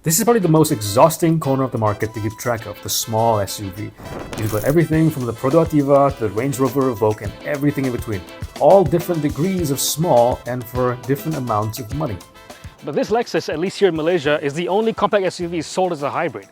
This is probably the most exhausting corner of the market to keep track of, the small SUV. You've got everything from the Protoativa to the Range Rover Evoque and everything in between. All different degrees of small and for different amounts of money. But this Lexus, at least here in Malaysia, is the only compact SUV sold as a hybrid.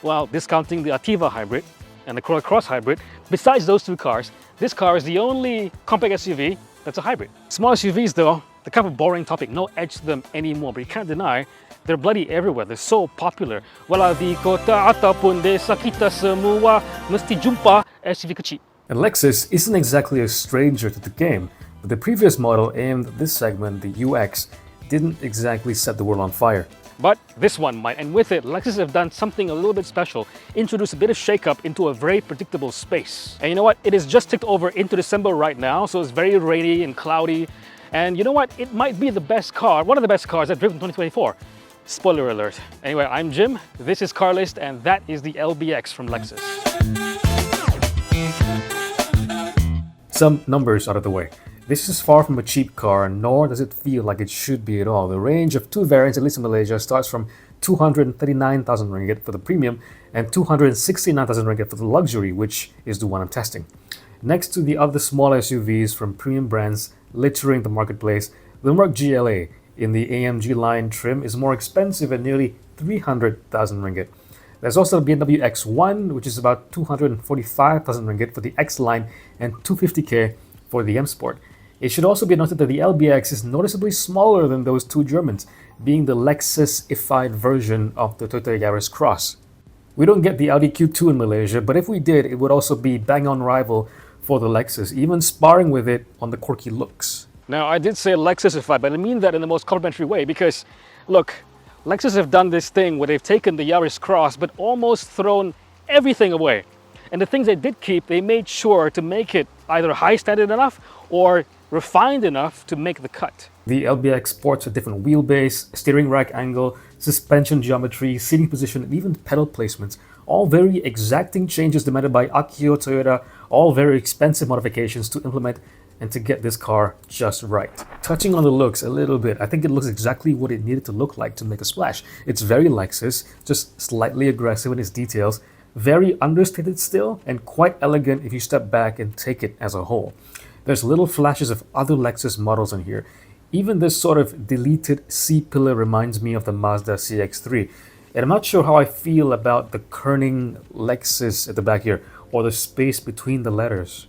While discounting the Ativa hybrid and the Corolla Cross hybrid, besides those two cars, this car is the only compact SUV that's a hybrid. Small SUVs though, they're kind of a boring topic, no edge to them anymore, but you can't deny they're bloody everywhere. They're so popular. Walau di kota ataupun desa kita semua mesti jumpa SUV kecil. And Lexus isn't exactly a stranger to the game, but the previous model aimed at this segment, the UX, didn't exactly set the world on fire. But this one might, and with it, Lexus have done something a little bit special, introduced a bit of shake-up into a very predictable space. And you know what? It is just ticked over into December right now, so it's very rainy and cloudy. And you know what? It might be the best car, one of the best cars I've driven in 2024. Spoiler alert. Anyway, I'm Jim, this is Carlist, and that is the LBX from Lexus. Some numbers out of the way. This is far from a cheap car, nor does it feel like it should be at all. The range of two variants, at least in Malaysia, starts from 239,000 ringgit for the premium and 269,000 ringgit for the luxury, which is the one I'm testing. Next to the other small SUVs from premium brands littering the marketplace, the Merc GLA in the AMG line trim is more expensive at nearly 300,000 ringgit. There's also the BMW X1, which is about 245,000 ringgit for the X line and 250k for the M Sport. It should also be noted that the LBX is noticeably smaller than those two Germans, being the Lexus-ified version of the Toyota Yaris Cross. We don't get the Audi Q2 in Malaysia, but if we did, it would also be bang-on rival for the Lexus, even sparring with it on the quirky looks. Now, I did say Lexus-ified, but I mean that in the most complimentary way because, look, Lexus have done this thing where they've taken the Yaris Cross but almost thrown everything away. And the things they did keep, they made sure to make it either high standard enough or refined enough to make the cut. The LBX sports a different wheelbase, steering rack angle, suspension geometry, seating position, and even pedal placements. All very exacting changes demanded by Akio Toyoda, all very expensive modifications to implement and to get this car just right. Touching on the looks a little bit, I think it looks exactly what it needed to look like to make a splash. It's very Lexus, just slightly aggressive in its details, very understated still, and quite elegant if you step back and take it as a whole. There's little flashes of other Lexus models in here. Even this sort of deleted C-pillar reminds me of the Mazda CX-3. And I'm not sure how I feel about the kerning Lexus at the back here, or the space between the letters.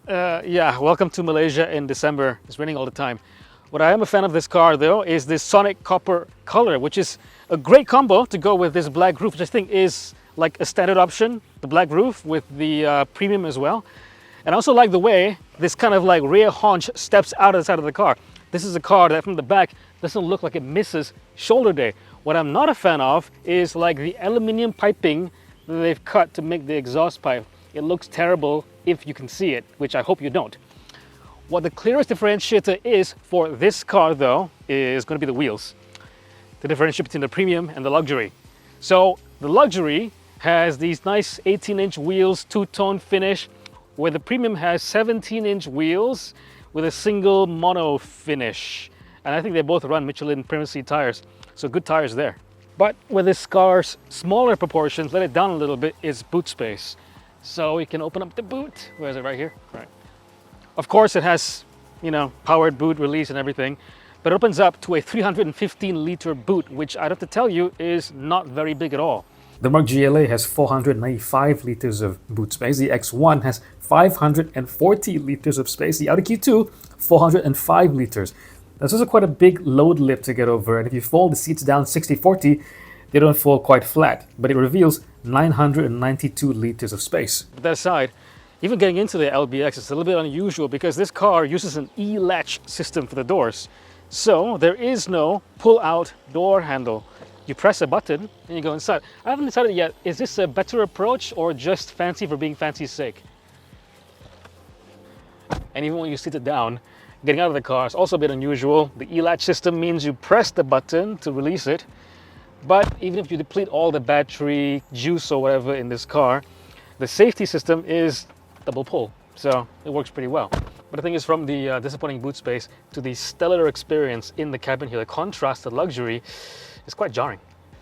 Yeah, welcome to Malaysia in December. It's raining all the time. What I am a fan of this car though is this sonic copper color, which is a great combo to go with this black roof, which I think is like a standard option, the black roof with the premium as well. And I also like the way this kind of like rear haunch steps out of the side of the car. This is a car that from the back doesn't look like it misses shoulder day. What I'm not a fan of is like the aluminium piping that they've cut to make the exhaust pipe. It looks terrible if you can see it, which I hope you don't. What the clearest differentiator is for this car though is going to be the wheels. The differentiator between the premium and the luxury. So the luxury has these nice 18-inch wheels, two-tone finish, where the premium has 17-inch wheels with a single mono finish. And I think they both run Michelin Primacy tires, so good tires there. But with this car's smaller proportions, let it down a little bit, is boot space. So we can open up the boot. Where is it? Right here? Right. Of course it has, you know, powered boot release and everything, but it opens up to a 315-liter boot, which I'd have to tell you is not very big at all. The Merc GLA has 495 liters of boot space. The X1 has 540 liters of space. The Audi Q2, 405 liters. That's also quite a big load lip to get over, and if you fold the seats down 60-40, they don't fall quite flat, but it reveals 992 liters of space. But that aside, even getting into the LBX is a little bit unusual because this car uses an E-latch system for the doors. So there is no pull-out door handle. You press a button and you go inside. I haven't decided yet, is this a better approach or just fancy for being fancy's sake? And even when you sit it down, getting out of the car is also a bit unusual. The E-latch system means you press the button to release it. But even if you deplete all the battery, juice or whatever in this car, the safety system is double pull. So it works pretty well. But the thing is, from the disappointing boot space to the stellar experience in the cabin here, the contrast to luxury is quite jarring.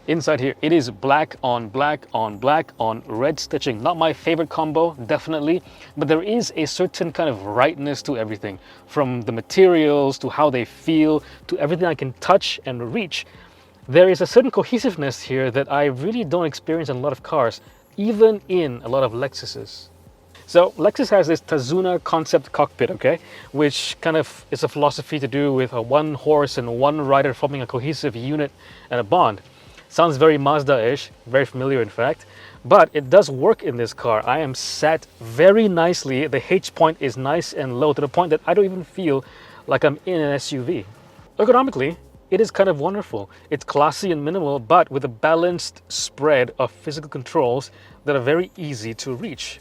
Inside here, it is black on black on black on red stitching. Not my favorite combo, definitely, but there is a certain kind of rightness to everything, from the materials to how they feel to everything I can touch and reach. There is a certain cohesiveness here that I really don't experience in a lot of cars, even in a lot of Lexuses. So Lexus has this Tazuna concept cockpit, okay, which kind of is a philosophy to do with a one horse and one rider forming a cohesive unit and a bond. Sounds very Mazda-ish, very familiar in fact, but it does work in this car. I am sat very nicely. The H point is nice and low to the point that I don't even feel like I'm in an SUV. Ergonomically, it is kind of wonderful. It's classy and minimal, but with a balanced spread of physical controls that are very easy to reach.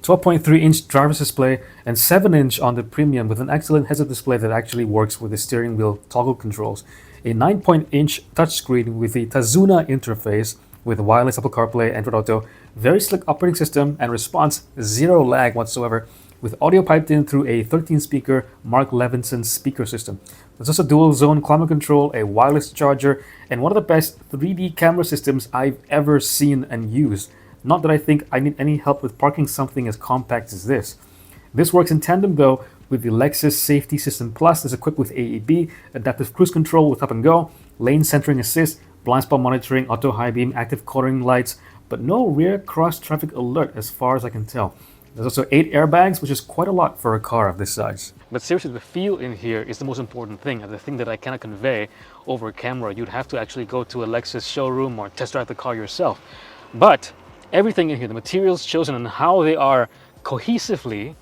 12.3-inch driver's display and 7-inch on the Premium with an excellent heads-up display that actually works with the steering wheel toggle controls. A 9-inch touchscreen with the Tazuna interface with wireless Apple CarPlay, Android Auto, very slick operating system and response, zero lag whatsoever, with audio piped in through a 13-speaker Mark Levinson speaker system. There's also dual-zone climate control, a wireless charger, and one of the best 3D camera systems I've ever seen and used. Not that I think I need any help with parking something as compact as this. This works in tandem though with the Lexus Safety System Plus that's equipped with AEB, adaptive cruise control with Up and Go, lane centering assist, blind spot monitoring, auto high beam, active cornering lights, but no rear cross traffic alert as far as I can tell. There's also 8 airbags, which is quite a lot for a car of this size. But seriously, the feel in here is the most important thing, and the thing that I cannot convey over camera. You'd have to actually go to a Lexus showroom or test drive the car yourself. But everything in here, the materials chosen and how they are cohesively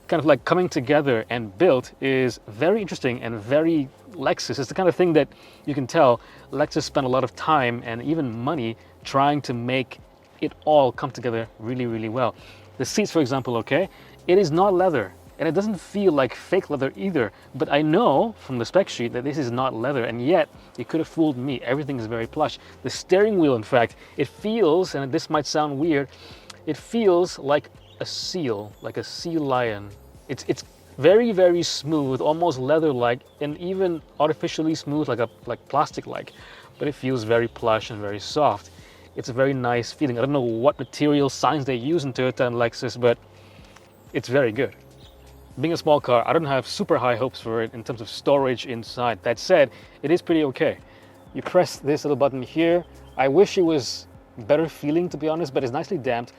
kind of like coming together and built is very interesting and very Lexus. It's the kind of thing that you can tell Lexus spent a lot of time and even money trying to make it all come together really, really well. The seats, for example, okay, it is not leather and it doesn't feel like fake leather either, but I know from the spec sheet that this is not leather, and yet it could have fooled me. Everything is very plush. The steering wheel, in fact, it feels, and this might sound weird, it feels like a seal, like a sea lion. It's very, very smooth, almost leather-like, and even artificially smooth, like plastic-like, but it feels very plush and very soft. It's a very nice feeling. I don't know what material science they use in Toyota and Lexus, but it's very good. Being a small car, I don't have super high hopes for it in terms of storage inside. That said, it is pretty okay. You press this little button here. I wish it was better feeling, to be honest, but it's nicely damped.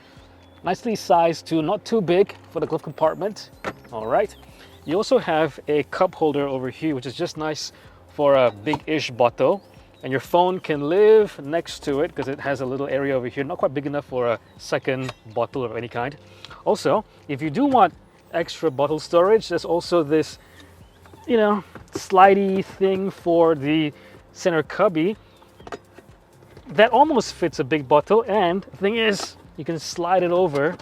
Nicely sized too, not too big for the glove compartment. All right. You also have a cup holder over here, which is just nice for a big-ish bottle. And your phone can live next to it because it has a little area over here, not quite big enough for a second bottle of any kind. Also, if you do want extra bottle storage, there's also this, you know, slidey thing for the center cubby that almost fits a big bottle, and the thing is, you can slide it over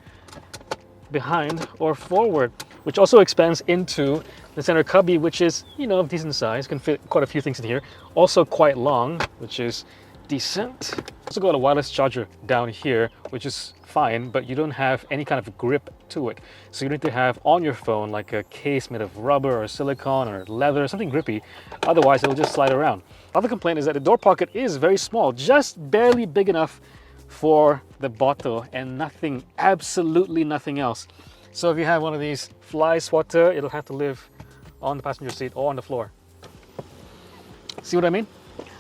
behind or forward, which also expands into the center cubby, which is, you know, of decent size, can fit quite a few things in here. Also quite long, which is decent. Also got a wireless charger down here, which is fine, but you don't have any kind of grip to it. So you need to have on your phone like a case made of rubber or silicone or leather, something grippy. Otherwise, it'll just slide around. Other complaint is that the door pocket is very small, just barely big enough for the bottle and nothing, absolutely nothing else. So if you have one of these fly swatter, it'll have to live on the passenger seat or on the floor. See what I mean?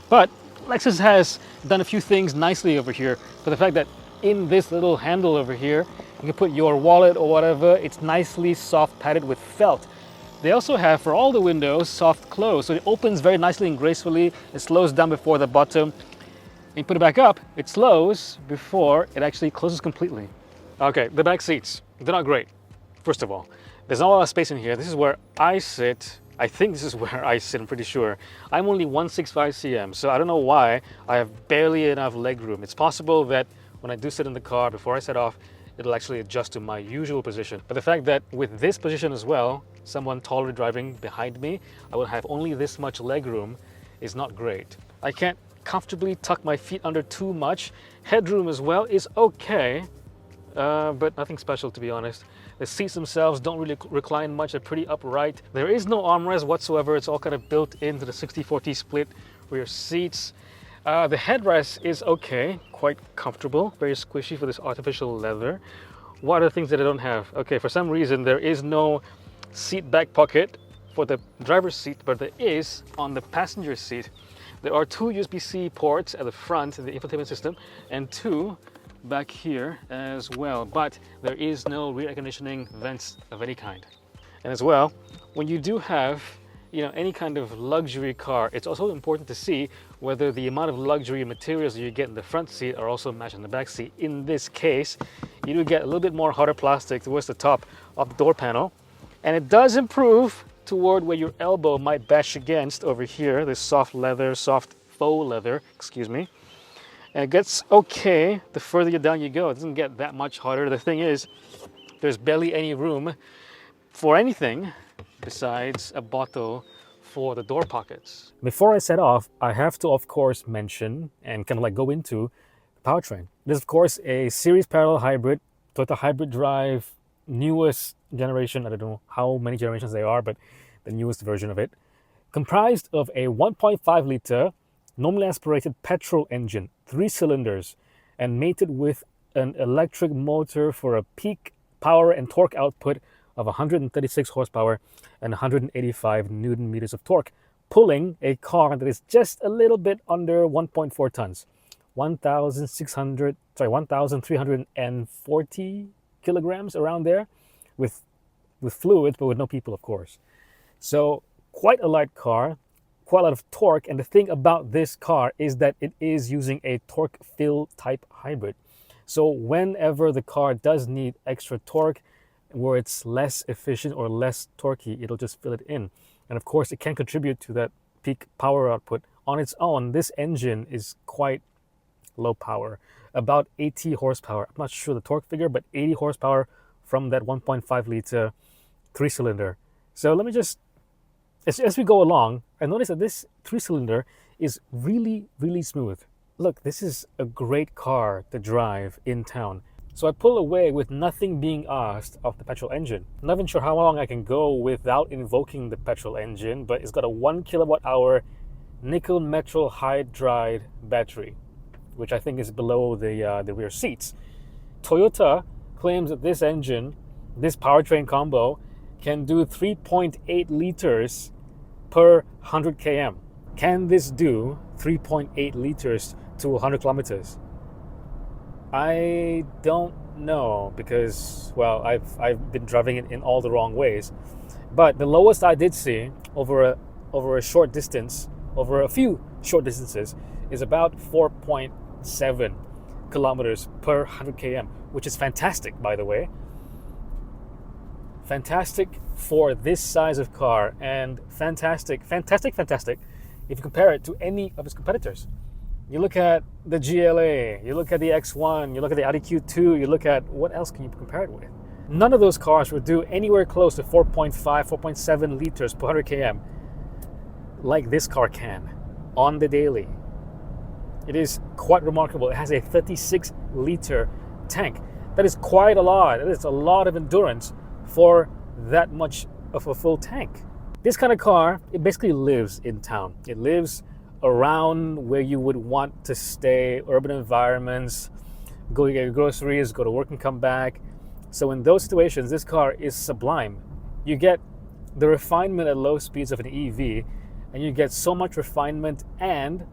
But Lexus has done a few things nicely over here. For the fact that in this little handle over here, you can put your wallet or whatever. It's nicely soft padded with felt. They also have, for all the windows, soft close. So it opens very nicely and gracefully. It slows down before the bottom. And you put it back up, it slows before it actually closes completely. Okay, the back seats, they're not great. First of all, there's not a lot of space in here. This is where I sit. I think this is where I sit, I'm pretty sure. I'm only 165 cm, so I don't know why I have barely enough leg room. It's possible that when I do sit in the car, before I set off, it'll actually adjust to my usual position. But the fact that with this position as well, someone taller driving behind me, I will have only this much leg room is not great. I can't comfortably tuck my feet under too much. Headroom as well is okay, but nothing special, to be honest. The seats themselves don't really recline much, they're pretty upright. There is no armrest whatsoever, it's all kind of built into the 60-40 split for your seats. The headrest is okay, quite comfortable, very squishy for this artificial leather. What are the things that I don't have? Okay, for some reason there is no seat back pocket for the driver's seat, but there is on the passenger seat. There are two USB-C ports at the front of the infotainment system and two back here as well, but there is no rear air conditioning vents of any kind. And as well, when you do have any kind of luxury car, it's also important to see whether the amount of luxury materials that you get in the front seat are also matched in the back seat. In this case, you do get a little bit more harder plastic towards the top of the door panel, and it does improve toward where your elbow might bash against over here, this soft leather, soft faux leather, excuse me. And it gets okay the further you down you go. It doesn't get that much harder. The thing is, there's barely any room for anything besides a bottle for the door pockets. Before I set off, I have to of course mention and kind of like go into the powertrain. It is of course a series parallel hybrid, Toyota hybrid drive, newest generation. I don't know how many generations they are, but the newest version of it. Comprised of a 1.5 liter normally aspirated petrol engine, 3 cylinders, and mated with an electric motor for a peak power and torque output of 136 horsepower and 185 newton meters of torque, pulling a car that is just a little bit under 1.4 tons, 1,340 kilograms, around there, with fluids, but with no people, of course. So quite a light car, quite a lot of torque. And the thing about this car is that it is using a torque fill type hybrid. So whenever the car does need extra torque, where it's less efficient or less torquey, it'll just fill it in. And of course, it can contribute to that peak power output. On its own, this engine is quite low power, about 80 horsepower. I'm not sure the torque figure, but 80 horsepower from that 1.5 liter 3-cylinder. So let me just, as we go along, I notice that this 3-cylinder is really, really smooth. Look, this is a great car to drive in town. So I pull away with nothing being asked of the petrol engine. I'm not even sure how long I can go without invoking the petrol engine, but it's got a 1 kilowatt hour nickel metal hydride battery, which I think is below the rear seats. Toyota claims that this engine, this powertrain combo, can do 3.8 liters per 100 km. Can this do 3.8 liters to 100 kilometers? I don't know, because, well, I've been driving it in all the wrong ways. But the lowest I did see over a short distance, over a few short distances, is about 4.7 kilometers per 100 km, which is fantastic, by the way. Fantastic for this size of car, and fantastic if you compare it to any of its competitors. You look at the GLA, you look at the X1, you look at the Audi Q2, you look at what else can you compare it with? None of those cars would do anywhere close to 4.5, 4.7 liters per 100 km like this car can on the daily. It is quite remarkable. It has a 36 liter tank. That is quite a lot. It is a lot of endurance for that much of a full tank. This kind of car, it basically lives in town. It lives around where you would want to stay, urban environments, go to get your groceries, go to work and come back. So in those situations, this car is sublime. You get the refinement at low speeds of an EV, and you get so much refinement, and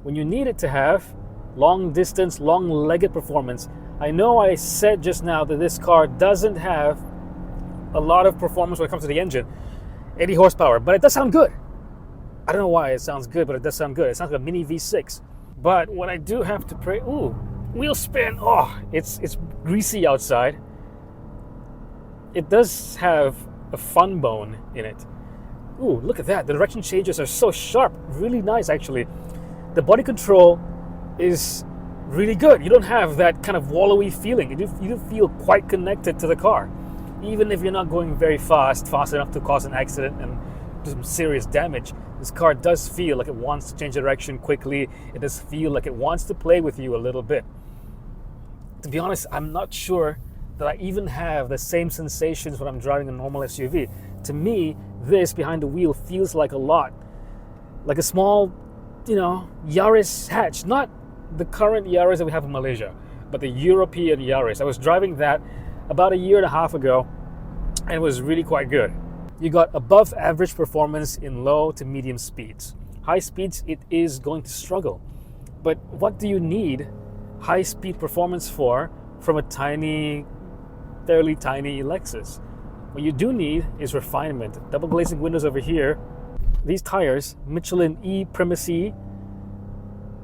when you need it to have long distance, long-legged performance. I know I said just now that this car doesn't have a lot of performance when it comes to the engine, 80 horsepower, but it does sound good. I don't know why it sounds good, but it does sound good. It sounds like a mini V6. But what I do have to pray, ooh, wheel spin. Oh, it's greasy outside. It does have a fun bone in it. Ooh, look at that. The direction changes are so sharp. Really nice, actually. The body control is really good. You don't have that kind of wallowy feeling. You do feel quite connected to the car. Even if you're not going very fast enough to cause an accident and do some serious damage, this car does feel like it wants to change direction quickly. It does feel like it wants to play with you a little bit. To be honest, I'm not sure that I even have the same sensations when I'm driving a normal SUV. To me, this behind the wheel feels like a lot. Like a small Yaris hatch, not the current Yaris that we have in Malaysia, but the European Yaris. I was driving that about a year and a half ago, and it was really quite good. You got above average performance in low to medium speeds. High speeds, it is going to struggle. But what do you need high speed performance for from a fairly tiny Lexus? What you do need is refinement. Double glazing windows over here. These tires, Michelin E Primacy,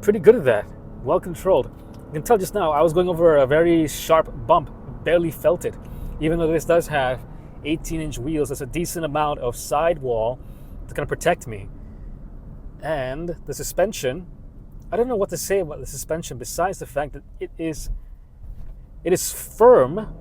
pretty good at that. Well controlled. You can tell just now I was going over a very sharp bump, barely felt it. Even though this does have 18-inch wheels, that's a decent amount of sidewall to kind of protect me. And the suspension, I don't know what to say about the suspension besides the fact that it is firm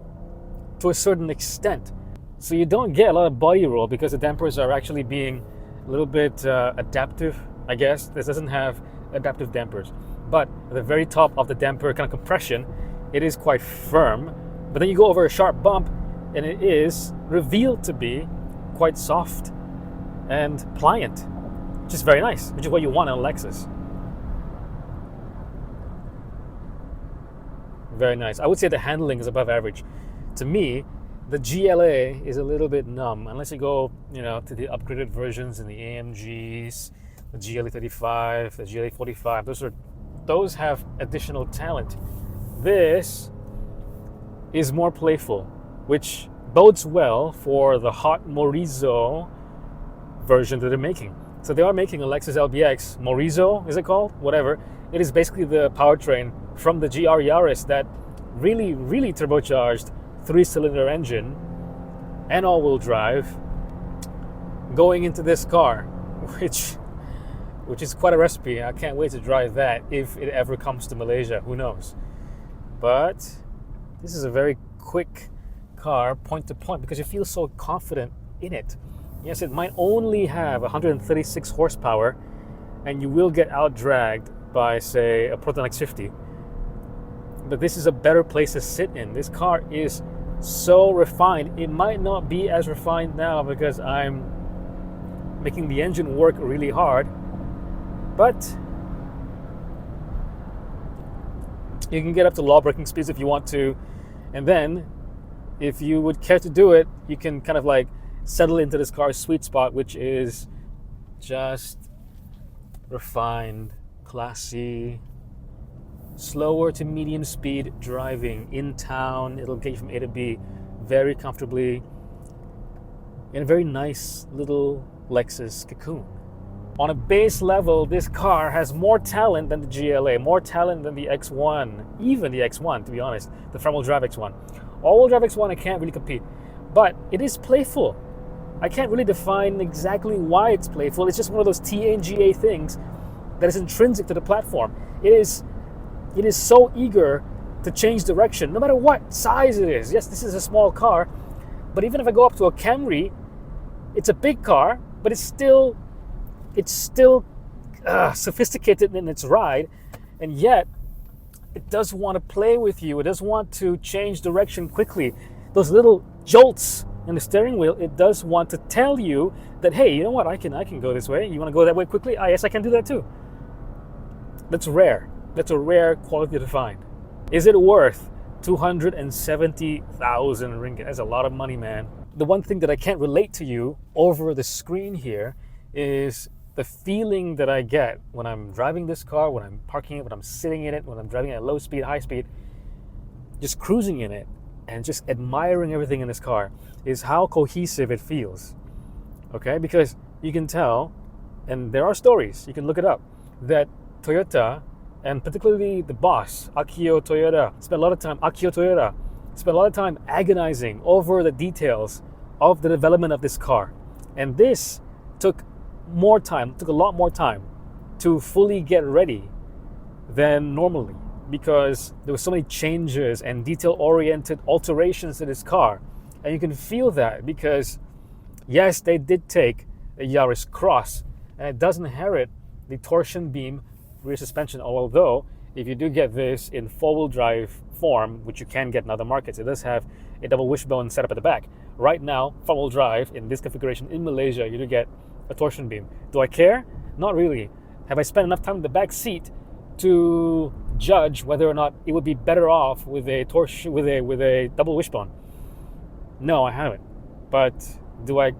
to a certain extent. So you don't get a lot of body roll because the dampers are actually being a little bit adaptive, I guess. This doesn't have adaptive dampers. But at the very top of the damper kind of compression, it is quite firm. But then you go over a sharp bump and it is revealed to be quite soft and pliant, which is very nice, which is what you want in a Lexus. Very nice. I would say the handling is above average. To me, the GLA is a little bit numb unless you go, to the upgraded versions in the AMGs, the GLA 35, the GLA 45. Those have additional talent. This is more playful, which bodes well for the hot Morizo version that they're making. So they are making a Lexus LBX Morizo, is it called? Whatever. It is basically the powertrain from the GR Yaris, that really, really turbocharged 3-cylinder engine and all-wheel drive going into this car, which is quite a recipe. I can't wait to drive that if it ever comes to Malaysia. Who knows? But this is a very quick car, point to point, because you feel so confident in it. Yes, it might only have 136 horsepower, and you will get out-dragged by, say, a Proton X50. But this is a better place to sit in. This car is so refined. It might not be as refined now because I'm making the engine work really hard, but you can get up to law-breaking speeds if you want to, and then if you would care to do it, you can kind of like settle into this car's sweet spot, which is just refined, classy, slower to medium speed driving in town. It'll get you from A to B very comfortably in a very nice little Lexus cocoon. On a base level, this car has more talent than the GLA, more talent than the X1, even the X1, to be honest, the front-wheel drive X1. All-wheel drive X1, I can't really compete, but it is playful. I can't really define exactly why it's playful. It's just one of those TNGA things that is intrinsic to the platform. It is so eager to change direction, no matter what size it is. Yes, this is a small car, but even if I go up to a Camry, it's a big car, but it's still sophisticated in its ride, and yet it does want to play with you. It does want to change direction quickly. Those little jolts in the steering wheel, it does want to tell you that, hey, you know what, I can go this way. You want to go that way quickly? Yes, I can do that too. That's rare. That's a rare quality to find. Is it worth 270,000 ringgit? That's a lot of money, man. The one thing that I can't relate to you over the screen here is the feeling that I get when I'm driving this car, when I'm parking it, when I'm sitting in it, when I'm driving at low speed, high speed, just cruising in it and just admiring everything in this car, is how cohesive it feels. Okay? Because you can tell, and there are stories, you can look it up, that Toyota, and particularly the boss, Akio Toyoda, spent a lot of time agonizing over the details of the development of this car. And this took a lot more time to fully get ready than normally, because there were so many changes and detail-oriented alterations to this car. And you can feel that because, yes, they did take a Yaris Cross, and it does inherit the torsion beam rear suspension, although if you do get this in four-wheel drive form, which you can get in other markets, it does have a double wishbone setup at the back. Right now, front-wheel drive in this configuration in Malaysia, you do get a torsion beam. Do I care? Not really. Have I spent enough time in the back seat to judge whether or not it would be better off with a with a double wishbone? No, I haven't. But do I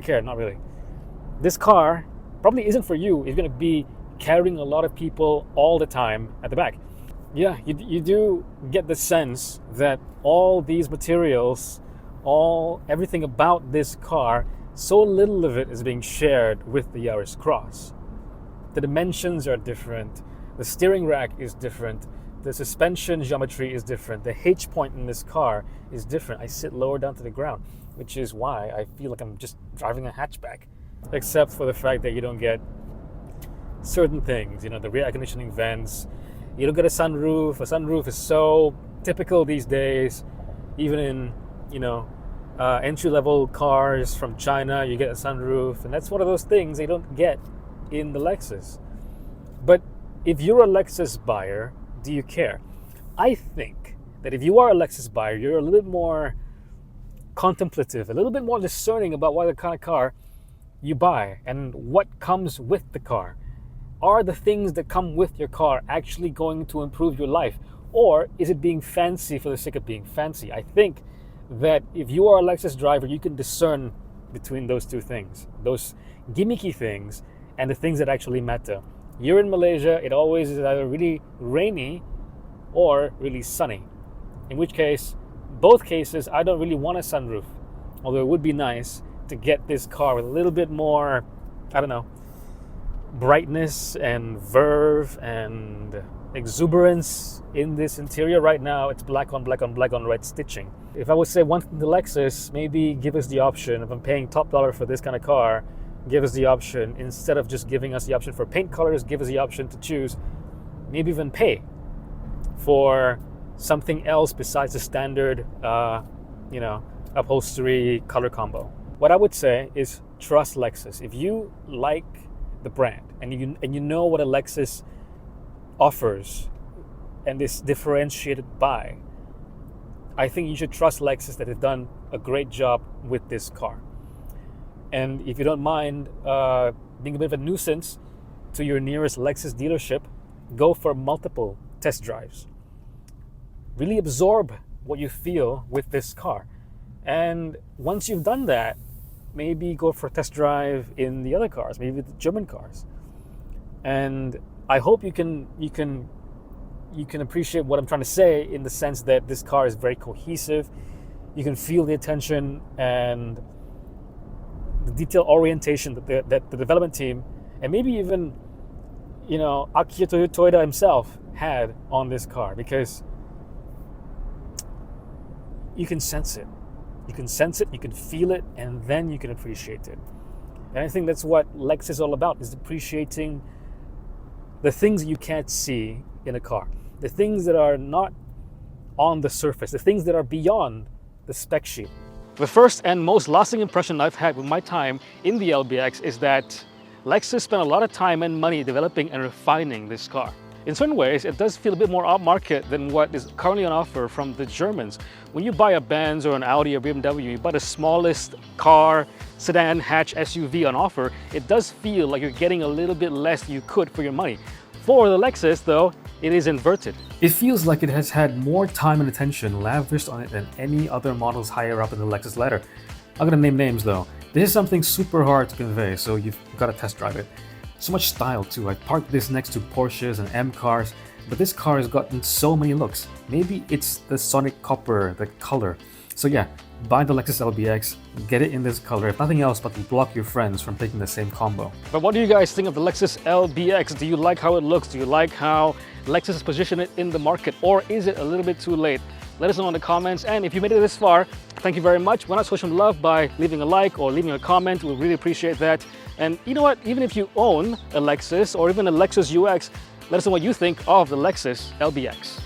care? Not really. This car probably isn't for you. It's going to be carrying a lot of people all the time at the back. Yeah, you do get the sense that all these materials, everything about this car, so little of it is being shared with the Yaris Cross. The dimensions are different, the steering rack is different, the suspension geometry is different, the H point in this car is different. I sit lower down to the ground, which is why I feel like I'm just driving a hatchback, except for the fact that you don't get certain things, the rear air conditioning vents. You don't get a sunroof. A sunroof is so typical these days. Even in, entry-level cars from China, you get a sunroof. And that's one of those things they don't get in the Lexus. But if you're a Lexus buyer, do you care? I think that if you are a Lexus buyer, you're a little bit more contemplative, a little bit more discerning about what kind of car you buy and what comes with the car. Are the things that come with your car actually going to improve your life? Or is it being fancy for the sake of being fancy? I think that if you are a Lexus driver, you can discern between those two things, those gimmicky things and the things that actually matter. You're in Malaysia, it always is either really rainy or really sunny. In which case, both cases, I don't really want a sunroof. Although it would be nice to get this car with a little bit more, brightness and verve and exuberance in this interior. Right now it's black on black on black on red stitching. If I would say one thing to Lexus, maybe give us the option, if I'm paying top dollar for this kind of car, give us the option, instead of just giving us the option for paint colors, give us the option to choose, maybe even pay for something else besides the standard upholstery color combo. What I would say is trust Lexus. If you like the brand and you know what a Lexus offers and is differentiated by, I think you should trust Lexus that they've done a great job with this car. And if you don't mind being a bit of a nuisance to your nearest Lexus dealership, go for multiple test drives. Really absorb what you feel with this car. And once you've done that, maybe go for a test drive in the other cars, maybe the German cars. And I hope you can appreciate what I'm trying to say, in the sense that this car is very cohesive. You can feel the attention and the detail orientation that the development team, and maybe even Akio Toyoda himself, had on this car, because you can sense it. You can sense it, you can feel it, and then you can appreciate it. And I think that's what Lexus is all about, is appreciating the things you can't see in a car, the things that are not on the surface, the things that are beyond the spec sheet. The first and most lasting impression I've had with my time in the LBX is that Lexus spent a lot of time and money developing and refining this car. In certain ways, it does feel a bit more upmarket than what is currently on offer from the Germans. When you buy a Benz or an Audi or BMW, you buy the smallest car, sedan, hatch, SUV on offer, it does feel like you're getting a little bit less you could for your money. For the Lexus, though, it is inverted. It feels like it has had more time and attention lavished on it than any other models higher up in the Lexus ladder. I'm gonna name names though. This is something super hard to convey, so you've got to test drive it. So much style too. I parked this next to Porsches and M cars, but this car has gotten so many looks. Maybe it's the sonic copper, the color. So yeah, buy the Lexus LBX, get it in this color, if nothing else but to block your friends from taking the same combo. But what do you guys think of the Lexus LBX? Do you like how it looks? Do you like how Lexus has positioned it in the market? Or is it a little bit too late? Let us know in the comments, and if you made it this far, thank you very much. Why not show some love by leaving a like or leaving a comment? We'll really appreciate that. And you know what? Even if you own a Lexus or even a Lexus UX, let us know what you think of the Lexus LBX.